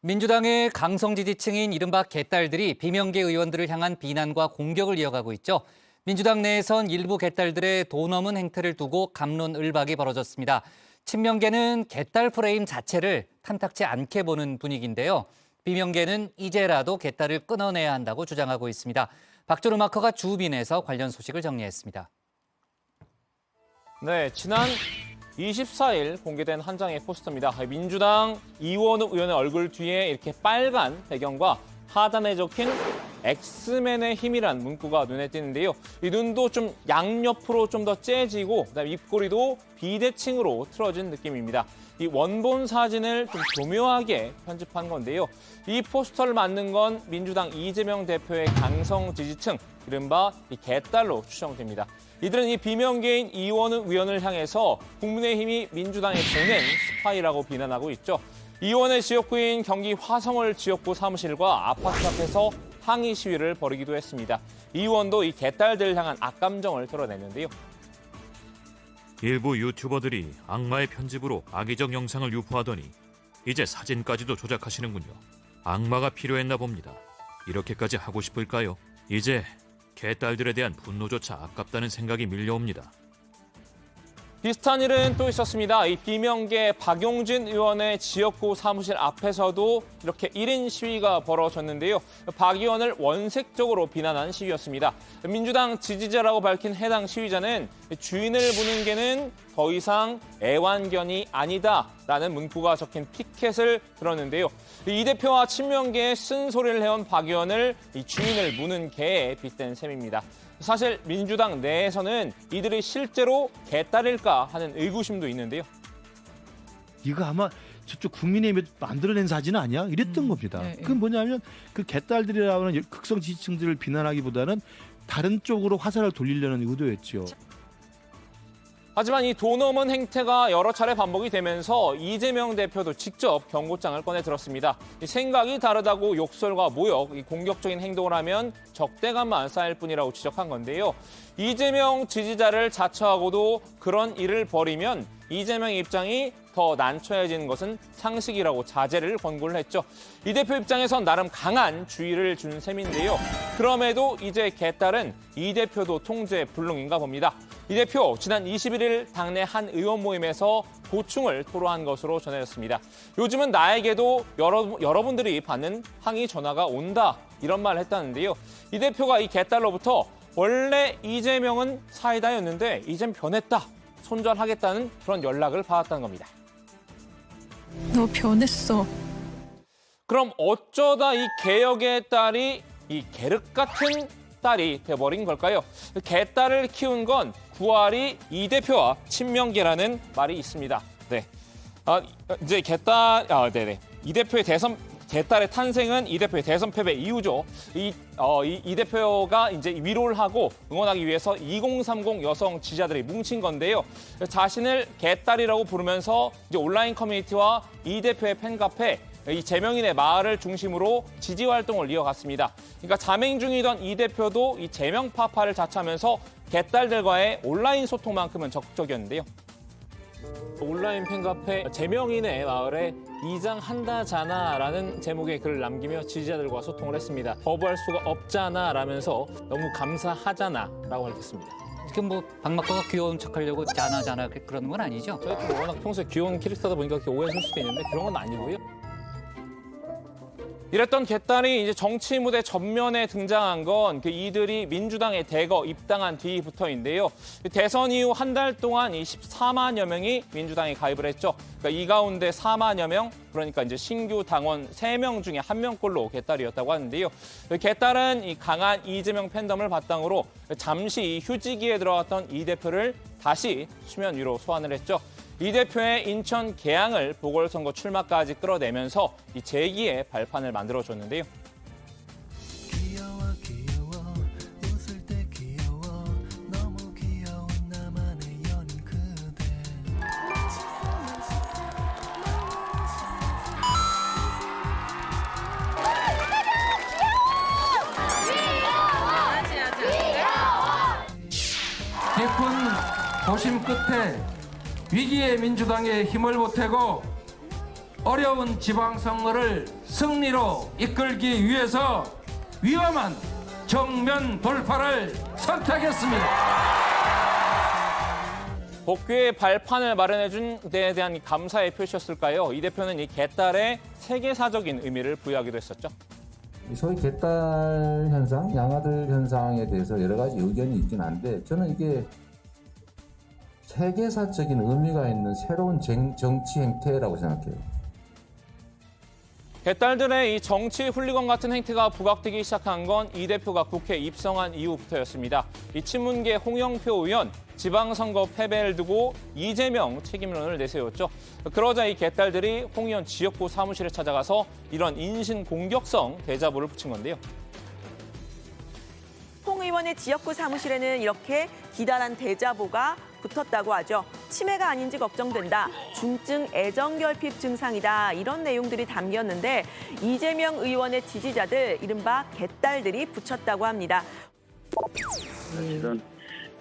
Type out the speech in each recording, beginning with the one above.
민주당의 강성 지지층인 이른바 개딸들이 비명계 의원들을 향한 비난과 공격을 이어가고 있죠. 민주당 내에선 일부 개딸들의 도 넘은 행태를 두고 갑론을박이 벌어졌습니다. 친명계는 개딸 프레임 자체를 탐탁치 않게 보는 분위기인데요. 비명계는 이제라도 개딸을 끊어내야 한다고 주장하고 있습니다. 박준호 마커가 주빈에서 관련 소식을 정리했습니다. 네, 지난 24일 공개된 한 장의 포스터입니다. 민주당 이원우 의원의 얼굴 뒤에 이렇게 빨간 배경과 하단에 적힌 엑스맨의 힘이란 문구가 눈에 띄는데요. 이 눈도 좀 양옆으로 좀 더 째지고 그다음에 입꼬리도 비대칭으로 틀어진 느낌입니다. 이 원본 사진을 좀 교묘하게 편집한 건데요. 이 포스터를 만든 건 민주당 이재명 대표의 강성 지지층, 이른바 이 개딸로 추정됩니다. 이들은 이 비명계인 이원우 의원을 향해서 국민의힘이 민주당에 보낸 스파이라고 비난하고 있죠. 이 의원의 지역구인 경기 화성을 지역구 사무실과 아파트 앞에서 항의 시위를 벌이기도 했습니다. 이 의원도 이 개딸들을 향한 악감정을 드러냈는데요. 일부 유튜버들이 악마의 편집으로 악의적 영상을 유포하더니 이제 사진까지도 조작하시는군요. 악마가 필요했나 봅니다. 이렇게까지 하고 싶을까요? 이제 개딸들에 대한 분노조차 아깝다는 생각이 밀려옵니다. 비슷한 일은 또 있었습니다. 이 비명계 박용진 의원의 지역구 사무실 앞에서도 이렇게 1인 시위가 벌어졌는데요. 박 의원을 원색적으로 비난한 시위였습니다. 민주당 지지자라고 밝힌 해당 시위자는 주인을 보는 개는 더 이상 애완견이 아니다라는 문구가 적힌 피켓을 들었는데요. 이 대표와 친명계에 쓴소리를 해온 박 의원을 이 주인을 무는 개에 빗댄 셈입니다. 사실 민주당 내에서는 이들이 실제로 개딸일까 하는 의구심도 있는데요. 이거 아마 저쪽 국민의힘이 만들어낸 사진 아니야? 이랬던 겁니다. 네, 그건 뭐냐면 그 개딸들이라고 하는 극성 지지층들을 비난하기보다는 다른 쪽으로 화살을 돌리려는 의도였죠. 하지만 이 도 넘은 행태가 여러 차례 반복이 되면서 이재명 대표도 직접 경고장을 꺼내 들었습니다. 생각이 다르다고 욕설과 모욕, 공격적인 행동을 하면 적대감만 쌓일 뿐이라고 지적한 건데요. 이재명 지지자를 자처하고도 그런 일을 벌이면 이재명의 입장이 더 난처해지는 것은 상식이라고 자제를 권고를 했죠. 이 대표 입장에선 나름 강한 주의를 준 셈인데요. 그럼에도 이제 개딸은 이 대표도 통제 불능인가 봅니다. 이 대표 지난 21일 당내 한 의원 모임에서 고충을 토로한 것으로 전해졌습니다. 요즘은 나에게도 여러분들이 받는 항의 전화가 온다 이런 말을 했다는데요. 이 대표가 이 개딸로부터 원래 이재명은 사이다였는데 이젠 변했다. 손절하겠다는 그런 연락을 받았다는 겁니다. 너 변했어. 그럼 어쩌다 이 개혁의 딸이 이 계륵 같은 딸이 돼버린 걸까요? 개딸을 키운 건 구아리 이 대표와 친명계라는 말이 있습니다. 네, 이제 네네. 이 대표의 개딸의 탄생은 이 대표의 대선 패배 이후죠. 이 대표가 이제 위로를 하고 응원하기 위해서 2030 여성 지지자들이 뭉친 건데요. 자신을 개딸이라고 부르면서 이제 온라인 커뮤니티와 이 대표의 팬카페, 이 제명인의 마을을 중심으로 지지 활동을 이어갔습니다. 그러니까 자맹 중이던 이 대표도 이 제명 파파를 자처하면서 개딸들과의 온라인 소통만큼은 적극적이었는데요. 온라인 팬카페 제명인의 마을에 이장한다잖아라는 제목의 글을 남기며 지지자들과 소통을 했습니다. 거부할 수가 없잖아라면서 너무 감사하잖아라고 밝혔습니다. 지금 뭐 박마커가 귀여운 척하려고 짜나짜나 그러는 건 아니죠? 저희도 워낙 평소에 귀여운 캐릭터다 보니까 그렇게 오해하실 수도 있는데 그런 건 아니고요. 이랬던 개딸이 이제 정치 무대 전면에 등장한 건 이들이 민주당에 대거 입당한 뒤부터인데요. 대선 이후 한 달 동안 이 14만여 명이 민주당에 가입을 했죠. 그러니까 이 가운데 4만여 명, 그러니까 이제 신규 당원 3명 중에 1명꼴로 개딸이었다고 하는데요. 개딸은 이 강한 이재명 팬덤을 바탕으로 잠시 휴지기에 들어갔던 이 대표를 다시 수면 위로 소환을 했죠. 이 대표의 인천 계양을 보궐선거 출마까지 끌어내면서 이 제2의 발판을 만들어줬는데요. 귀여워 귀여워 웃을 때 귀여워 너무 귀여운 나만의 연인 그대 깊은 고심 끝에 위기의 민주당에 힘을 보태고 어려운 지방선거를 승리로 이끌기 위해서 위험한 정면 돌파를 선택했습니다. 복귀의 발판을 마련해준 데에 대한 감사의 표시였을까요? 이 대표는 이 개딸에 세계사적인 의미를 부여하기도 했었죠. 소위 개딸 현상, 양아들 현상에 대해서 여러 가지 의견이 있긴 한데 저는 이게 세계사적인 의미가 있는 새로운 정치 행태라고 생각해요. 개딸들의 이 정치 훌리건 같은 행태가 부각되기 시작한 건 이 대표가 국회에 입성한 이후부터였습니다. 이 친문계 홍영표 의원 지방선거 패배를 두고 이재명 책임론을 내세웠죠. 그러자 이 개딸들이 홍 의원 지역구 사무실에 찾아가서 이런 인신 공격성 대자보를 붙인 건데요. 홍 의원의 지역구 사무실에는 이렇게 기다란 대자보가 붙었다고 하죠. 치매가 아닌지 걱정된다. 중증 애정결핍 증상이다. 이런 내용들이 담겼는데 이재명 의원의 지지자들, 이른바 개딸들이 붙였다고 합니다. 사실은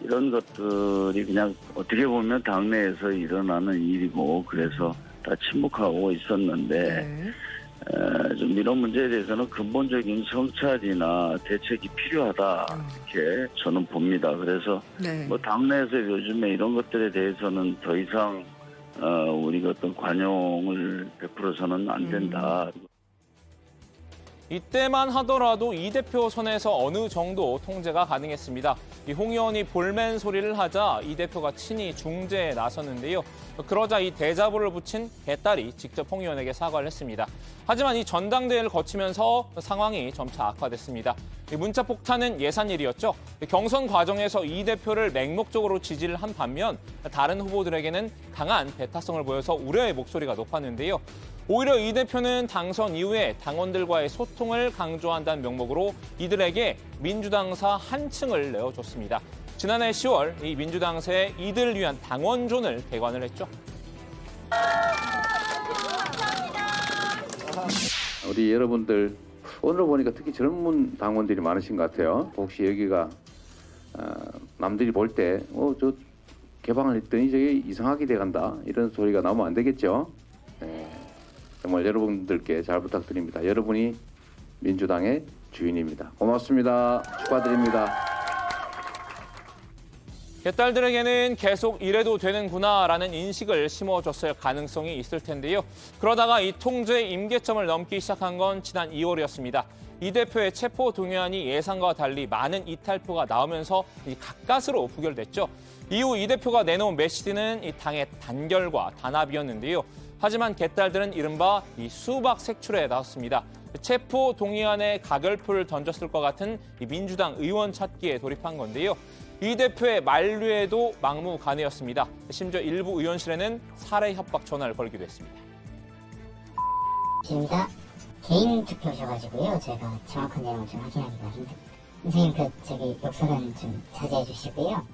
이런 것들이 그냥 어떻게 보면 당내에서 일어나는 일이고 그래서 다 침묵하고 있었는데 좀 이런 문제에 대해서는 근본적인 성찰이나 대책이 필요하다 이렇게 저는 봅니다. 그래서 뭐 당내에서 요즘에 이런 것들에 대해서는 더 이상 우리가 어떤 관용을 베풀어서는 안 된다. 이때만 하더라도 이 대표 손에서 어느 정도 통제가 가능했습니다. 이 홍 의원이 볼멘 소리를 하자 이 대표가 친히 중재에 나섰는데요. 그러자 이 대자보를 붙인 개딸이 직접 홍 의원에게 사과를 했습니다. 하지만 이 전당대회를 거치면서 상황이 점차 악화됐습니다. 이 문자 폭탄은 예산일이었죠. 경선 과정에서 이 대표를 맹목적으로 지지를 한 반면 다른 후보들에게는 강한 배타성을 보여서 우려의 목소리가 높았는데요. 오히려 이 대표는 당선 이후에 당원들과의 소통을 강조한다는 명목으로 이들에게 민주당사 한층을 내어줬습니다. 지난해 10월 이 민주당사에 이들을 위한 당원존을 개관을 했죠. 우리 여러분들 오늘 보니까 특히 젊은 당원들이 많으신 것 같아요. 혹시 여기가 남들이 볼 때 저 개방을 했더니 저게 이상하게 돼간다 이런 소리가 나오면 안 되겠죠. 정말 여러분들께 잘 부탁드립니다. 여러분이 민주당의 주인입니다. 고맙습니다. 축하드립니다. 개딸들에게는 계속 이래도 되는구나라는 인식을 심어줬을 가능성이 있을 텐데요. 그러다가 이 통제의 임계점을 넘기 시작한 건 지난 2월이었습니다. 이 대표의 체포 동의안이 예상과 달리 많은 이탈표가 나오면서 가까스로 부결됐죠. 이후 이 대표가 내놓은 메시지는 이 당의 단결과 단합이었는데요. 하지만 개딸들은 이른바 이 수박 색출에 나섰습니다. 체포 동의안에 가결표를 던졌을 것 같은 이 민주당 의원 찾기에 돌입한 건데요. 이 대표의 만류에도 막무가내였습니다. 심지어 일부 의원실에는 살해 협박 전화를 걸기도 했습니다. 지금 다 개인 투표셔가지고요. 제가 정확한 내용을 좀 확인하기가 힘듭니다. 선생님 욕설은 좀 자제해 주시고요.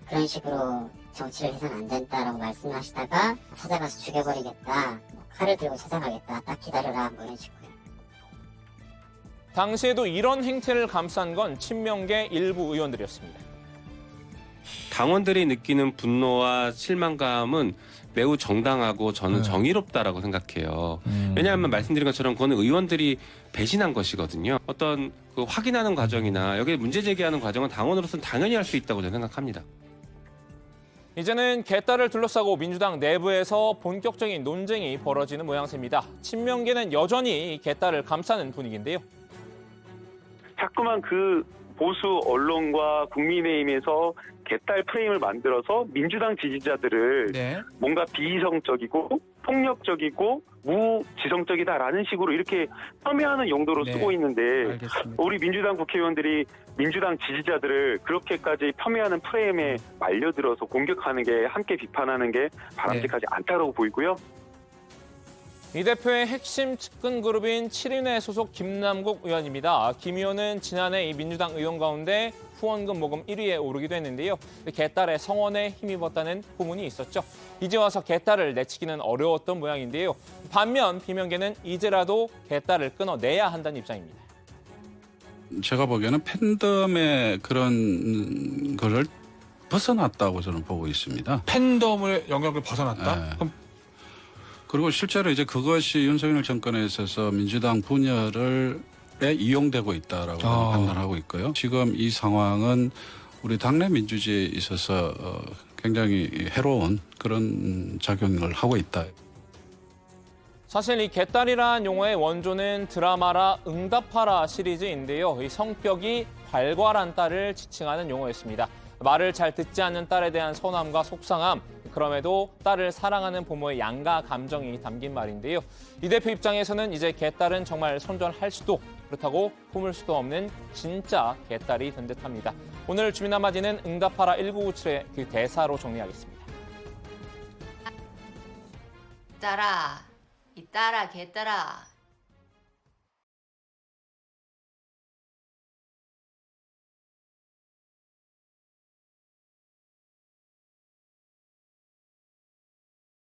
그런 식으로 정치를 해서는 안 된다라고 말씀하시다가 찾아가서 죽여버리겠다, 칼을 들고 찾아가겠다, 딱 기다려라, 뭐 이런 식으로. 당시에도 이런 행태를 감싼 건 친명계 일부 의원들이었습니다. 당원들이 느끼는 분노와 실망감은 매우 정당하고 저는 정의롭다라고 생각해요. 왜냐하면 말씀드린 것처럼 그거는 의원들이 배신한 것이거든요. 어떤 그 확인하는 과정이나 여기에 문제 제기하는 과정은 당원으로서는 당연히 할 수 있다고 저는 생각합니다. 이제는 개딸을 둘러싸고 민주당 내부에서 본격적인 논쟁이 벌어지는 모양새입니다. 친명계는 여전히 개딸을 감싸는 분위기인데요. 자꾸만 그 보수 언론과 국민의힘에서 개딸 프레임을 만들어서 민주당 지지자들을 뭔가 비이성적이고 폭력적이고 무지성적이다라는 식으로 이렇게 폄훼하는 용도로 쓰고 있는데 알겠습니다. 우리 민주당 국회의원들이 민주당 지지자들을 그렇게까지 폄훼하는 프레임에 말려들어서 공격하는 게, 함께 비판하는 게 바람직하지 않다고 보이고요. 이 대표의 핵심 측근 그룹인 7인회 소속 김남국 의원입니다. 김 의원은 지난해 이 민주당 의원 가운데 후원금 모금 1위에 오르기도 했는데요. 개딸의 성원에 힘입었다는 후문이 있었죠. 이제 와서 개딸을 내치기는 어려웠던 모양인데요. 반면 비명계는 이제라도 개딸을 끊어내야 한다는 입장입니다. 제가 보기에는 팬덤의 그런 거를 벗어났다고 저는 보고 있습니다. 팬덤의 영역을 벗어났다? 네. 그럼 그리고 실제로 이제 그것이 윤석열 정권에 있어서 민주당 분열에 이용되고 있다라고 판단하고 있고요. 지금 이 상황은 우리 당내 민주주의에 있어서 굉장히 해로운 그런 작용을 하고 있다. 사실 이 개딸이란 용어의 원조는 드라마라 응답하라 시리즈인데요. 이 성격이 발괄한 딸을 지칭하는 용어였습니다. 말을 잘 듣지 않는 딸에 대한 서운함과 속상함, 그럼에도 딸을 사랑하는 부모의 양가 감정이 담긴 말인데요. 이 대표 입장에서는 이제 개딸은 정말 선전할 수도 그렇다고 품을 수도 없는 진짜 개딸이 된 듯합니다. 오늘 주민 한마디는 응답하라 1997의 그 대사로 정리하겠습니다. 딸아, 이 딸아 개딸아,